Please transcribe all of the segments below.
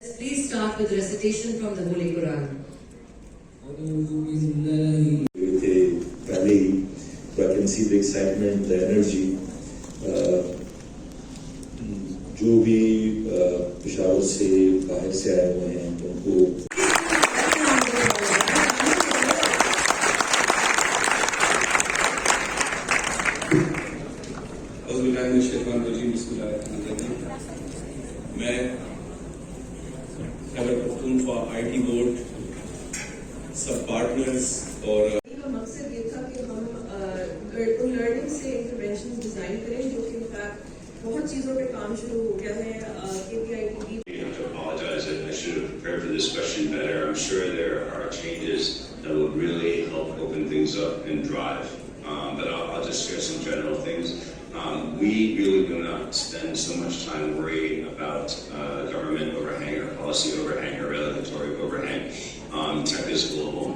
Please start with recitation from the Holy Quran. I can see the excitement, the energy. जो भी पेशावर से बाहर से आए हुए हैं उनको मैं खैबर पख्तूनख्वा IT बोर्ड सब पार्टनर्स और मकसद ये था कि हम उन लर्निंग से इंटरवेंशन डिजाइन करें जो कि इनफैक्ट बहुत चीज़ों पे काम शुरू हो गया है KPI I have to apologize. I should have prepared for this question better. I'm sure there are changes that will really help open things up and drive. But I'll just share some general things. We really do not spend so much time worrying about government overhang or policy overhang or regulatory overhang. Tech is global.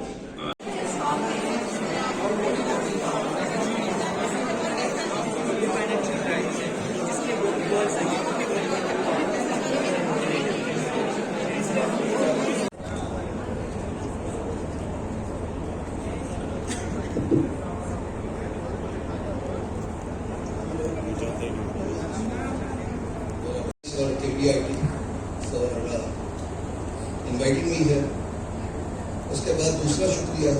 For KPIT for inviting me here. उसके बाद दूसरा शुक्रिया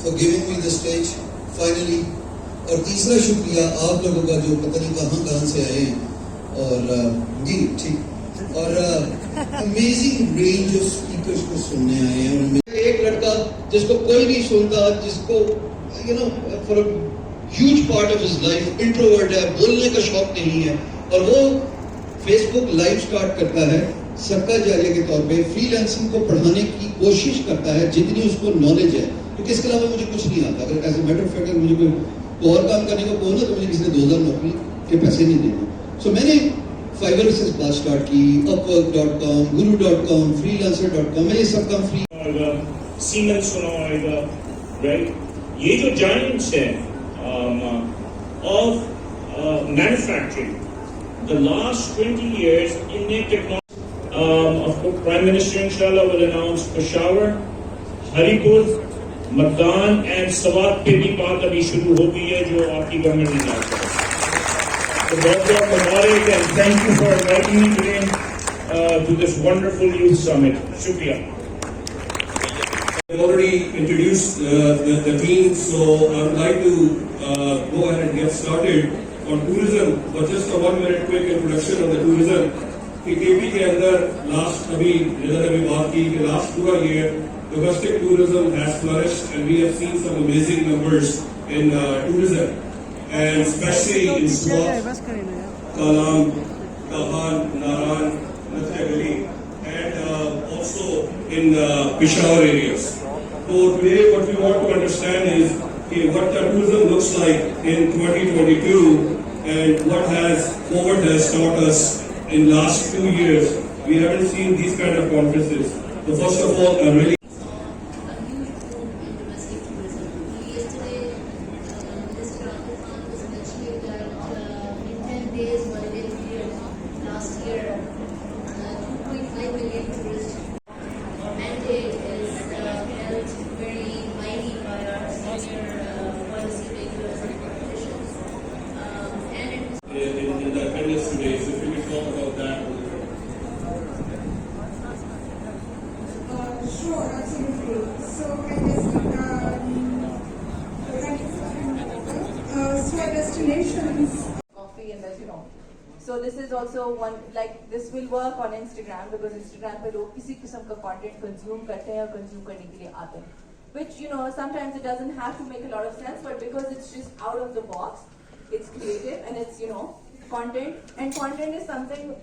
for giving me the stage finally और तीसरा शुक्रिया आप लोगों का जो पता नहीं कहाँ से आए हैं और जी ठीक और amazing range of speakers को सुनने आए हैं और एक लड़का जिसको कोई नहीं सुनता जिसको for a huge part of his life introvert है बोलने का शौक नहीं है और वो फेसबुक लाइव स्टार्ट करता है सबका जारिया के तौर पे फ्रीलांसिंग को पढ़ाने की कोशिश करता है जितनी उसको नॉलेज है क्योंकि इसके अलावा मुझे कुछ नहीं आता अगर as a matter of fact अगर मुझे कोई और काम करने को कहो ना तो मुझे किसी ने 2000 नौकरी के पैसे नहीं देने सो मैंने फाइवर से बात स्टार्ट की upwork.com guru.com freelancer.com मैं ये सब काम फ्री सीमेंस सुना होगा राइट ये जो जायंट्स है of manufacturing the last 20 years in technology. Of course, Prime Minister inshallah will announce Peshawar, Haripur, Madan and Swat पे भी बात अभी शुरू हो गई है जो आपकी गवर्नमेंट ने लाया है। तो बहुत मुबारक and thank you for inviting me today to this wonderful youth summit. शुक्रिया। I've already introduced the team, so I would like to go ahead and get started. On tourism, but just a 1 minute quick introduction on the tourism. कि KP के अंदर last अभी बात की कि last पूरा year domestic tourism has flourished and we have seen some amazing numbers in tourism and especially in Swat, Kalam, Kahan, Naran, Natyagali and also in Peshawar areas. So today what we want to understand is what the tourism looks like in 2022 and what COVID has taught us in last 2 years. We haven't seen these kind of conferences. So first of all, I'm really last year, 2.5 million tourists. Mandate is held very highly by our senior policy makers and politicians. in the appendix today, so if you could talk about that. Sure, absolutely. So I guess so our destinations. Coffee and that So this is also one this will work on Instagram because Instagram पे लोग किसी किस्म का content consume करते हैं और consume करने के लिए आते हैं. Which sometimes it doesn't have to make a lot of sense, but because it's just out of the box, it's creative and it's content, and content is something